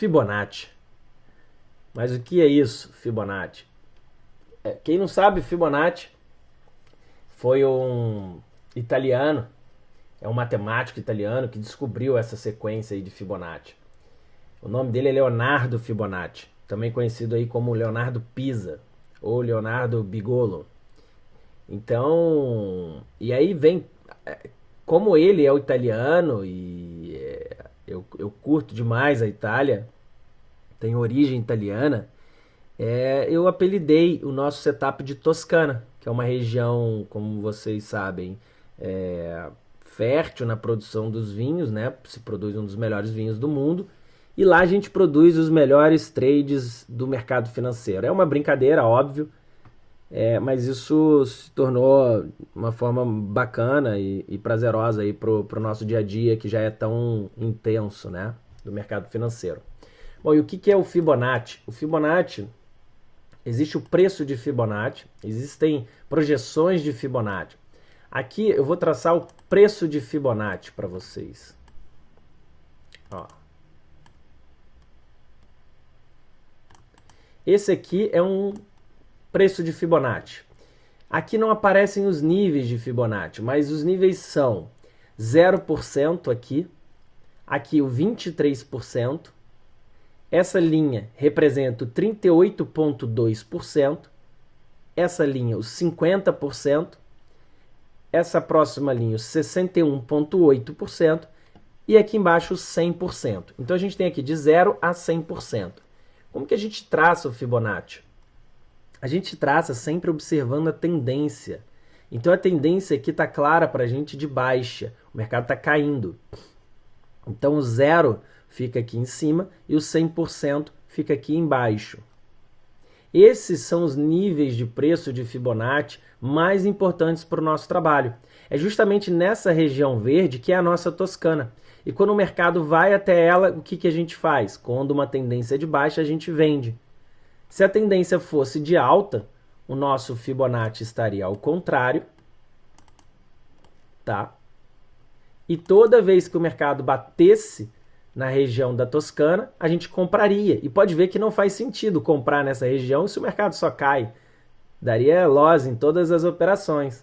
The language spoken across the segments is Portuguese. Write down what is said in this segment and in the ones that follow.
Fibonacci. Mas o que é isso, Fibonacci? Quem não sabe, Fibonacci foi um italiano, é um matemático italiano que descobriu essa sequência aí de Fibonacci. O nome dele é Leonardo Fibonacci, também conhecido aí como Leonardo Pisa ou Leonardo Bigolo. Então, e aí vem, como ele é o italiano e eu curto demais a Itália, tem origem italiana, eu apelidei o nosso setup de Toscana, que é uma região, como vocês sabem, fértil na produção dos vinhos, né? Se produz um dos melhores vinhos do mundo. E lá a gente produz os melhores trades do mercado financeiro. É uma brincadeira, óbvio, mas isso se tornou uma forma bacana e prazerosa aí pro nosso dia a dia, que já é tão intenso, né? Do mercado financeiro. Bom, e o que é o Fibonacci? O Fibonacci, existe o preço de Fibonacci, existem projeções de Fibonacci. Aqui eu vou traçar o preço de Fibonacci para vocês. Ó. Esse aqui é um preço de Fibonacci. Aqui não aparecem os níveis de Fibonacci, mas os níveis são 0% aqui o 23%, essa linha representa o 38,2%, essa linha os 50%, essa próxima linha os 61,8% e aqui embaixo os 100%. Então a gente tem aqui de 0 a 100%. Como que a gente traça o Fibonacci? A gente traça sempre observando a tendência. Então a tendência aqui está clara para a gente de baixa. O mercado está caindo. Então o 0 fica aqui em cima e o 100% fica aqui embaixo. Esses são os níveis de preço de Fibonacci mais importantes para o nosso trabalho. É justamente nessa região verde que é a nossa Toscana. E quando o mercado vai até ela, o que a gente faz? Quando uma tendência é de baixa, a gente vende. Se a tendência fosse de alta, o nosso Fibonacci estaria ao contrário, tá? E toda vez que o mercado batesse na região da Toscana, a gente compraria. E pode ver que não faz sentido comprar nessa região se o mercado só cai. Daria loss em todas as operações.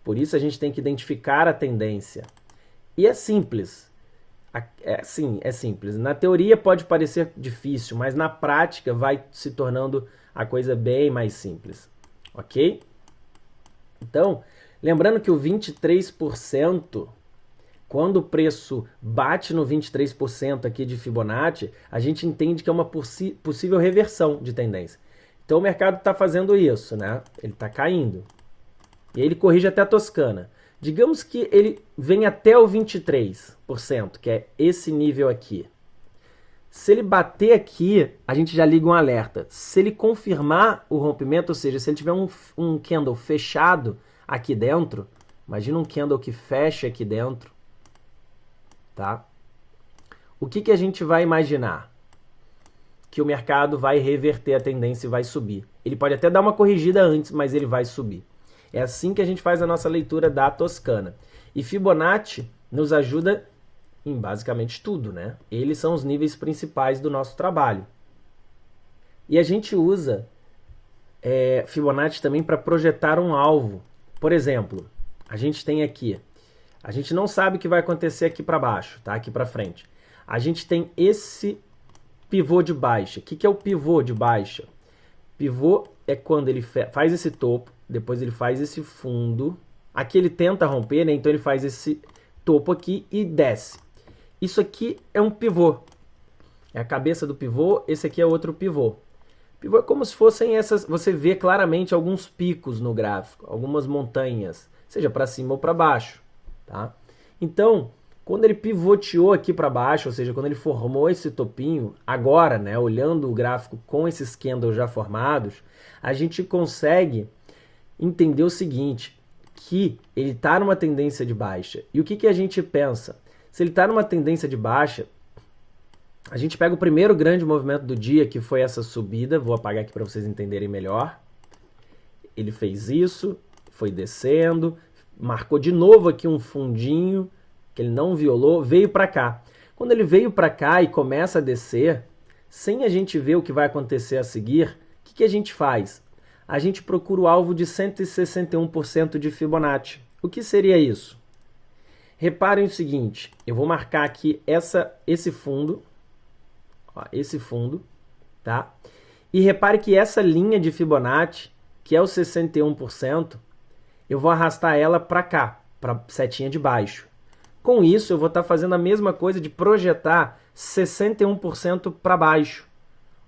Por isso a gente tem que identificar a tendência. E é simples. Sim, é simples. Na teoria pode parecer difícil, mas na prática vai se tornando a coisa bem mais simples. Ok? Então, lembrando que o 23%, quando o preço bate no 23% aqui de Fibonacci, a gente entende que é uma possível reversão de tendência. Então o mercado está fazendo isso, né? Ele está caindo. E aí ele corrige até a Toscana. Digamos que ele vem até o 23%, que é esse nível aqui. Se ele bater aqui, a gente já liga um alerta. Se ele confirmar o rompimento, ou seja, se ele tiver um candle fechado aqui dentro, imagina um candle que fecha aqui dentro, tá? O que a gente vai imaginar? Que o mercado vai reverter a tendência e vai subir. Ele pode até dar uma corrigida antes, mas ele vai subir. É assim que a gente faz a nossa leitura da Toscana. E Fibonacci nos ajuda em basicamente tudo, né? Eles são os níveis principais do nosso trabalho. E a gente usa Fibonacci também para projetar um alvo. Por exemplo, a gente tem aqui, a gente não sabe o que vai acontecer aqui para baixo, tá? Aqui para frente. A gente tem esse pivô de baixa. O que é o pivô de baixa? Pivô é quando ele faz esse topo, depois ele faz esse fundo. Aqui ele tenta romper, né? Então ele faz esse topo aqui e desce. Isso aqui é um pivô. É a cabeça do pivô, esse aqui é outro pivô. Pivô é como se fossem essas... Você vê claramente alguns picos no gráfico, algumas montanhas, seja para cima ou para baixo, tá? Então, quando ele pivoteou aqui para baixo, ou seja, quando ele formou esse topinho, agora, né, olhando o gráfico com esses candles já formados, a gente consegue entender o seguinte, que ele está numa tendência de baixa. E o que a gente pensa? Se ele está numa tendência de baixa, a gente pega o primeiro grande movimento do dia, que foi essa subida, vou apagar aqui para vocês entenderem melhor. Ele fez isso, foi descendo, marcou de novo aqui um fundinho, que ele não violou, veio para cá. Quando ele veio para cá e começa a descer, sem a gente ver o que vai acontecer a seguir, o que a gente faz? A gente procura o alvo de 161% de Fibonacci. O que seria isso? Reparem o seguinte, eu vou marcar aqui esse fundo, ó, tá? E repare que essa linha de Fibonacci, que é o 61%, eu vou arrastar ela para cá, para a setinha de baixo. Com isso, eu vou estar fazendo a mesma coisa de projetar 61% para baixo.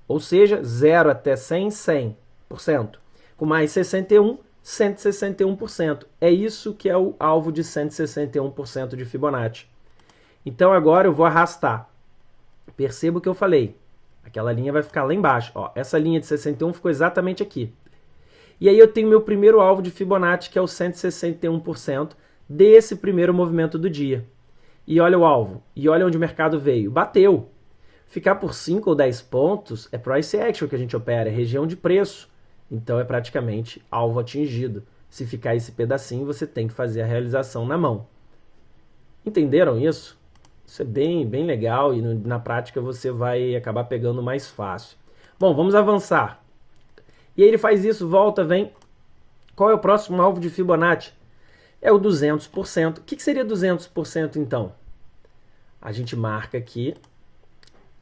Ou seja, 0 até 100, 100%. Com mais 61, 161%. É isso que é o alvo de 161% de Fibonacci. Então agora eu vou arrastar. Perceba o que eu falei. Aquela linha vai ficar lá embaixo. Ó, essa linha de 61 ficou exatamente aqui. E aí eu tenho meu primeiro alvo de Fibonacci, que é o 161% desse primeiro movimento do dia. E olha o alvo. E olha onde o mercado veio. Bateu. Ficar por 5 ou 10 pontos é price action que a gente opera, é região de preço. Então é praticamente alvo atingido. Se ficar esse pedacinho, você tem que fazer a realização na mão. Entenderam isso? Isso é bem legal e na prática você vai acabar pegando mais fácil. Bom, vamos avançar. E aí ele faz isso, volta, vem. Qual é o próximo alvo de Fibonacci? É o 200%. O que seria 200% então? A gente marca aqui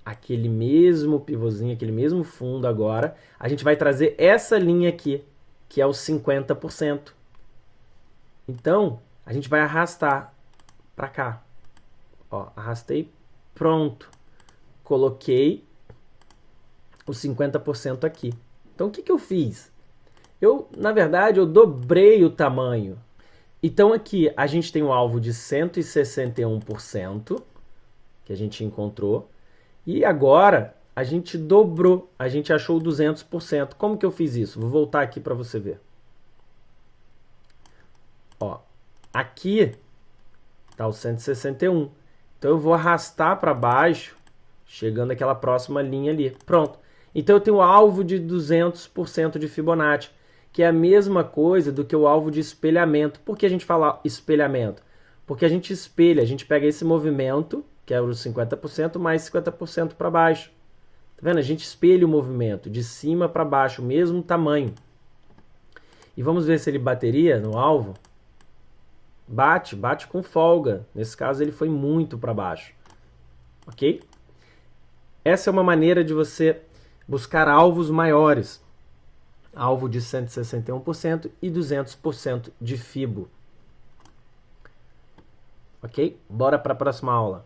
aquele mesmo pivôzinho, aquele mesmo fundo agora. A gente vai trazer essa linha aqui, que é o 50%. Então, a gente vai arrastar para cá. Ó, arrastei, pronto. Coloquei os 50% aqui. Então, o que eu fiz? Na verdade, eu dobrei o tamanho. Então, aqui a gente tem um alvo de 161%, que a gente encontrou. E agora, a gente dobrou, a gente achou 200%. Como que eu fiz isso? Vou voltar aqui para você ver. Ó, aqui está o 161. Então, eu vou arrastar para baixo, chegando àquela próxima linha ali. Pronto. Então, eu tenho o alvo de 200% de Fibonacci, que é a mesma coisa do que o alvo de espelhamento. Por que a gente fala espelhamento? Porque a gente espelha, a gente pega esse movimento, que é os 50%, mais 50% para baixo. Tá vendo? A gente espelha o movimento de cima para baixo, o mesmo tamanho. E vamos ver se ele bateria no alvo. Bate com folga. Nesse caso, ele foi muito para baixo. Ok? Essa é uma maneira de você buscar alvos maiores. Alvo de 161% e 200% de Fibo. Ok? Bora para a próxima aula.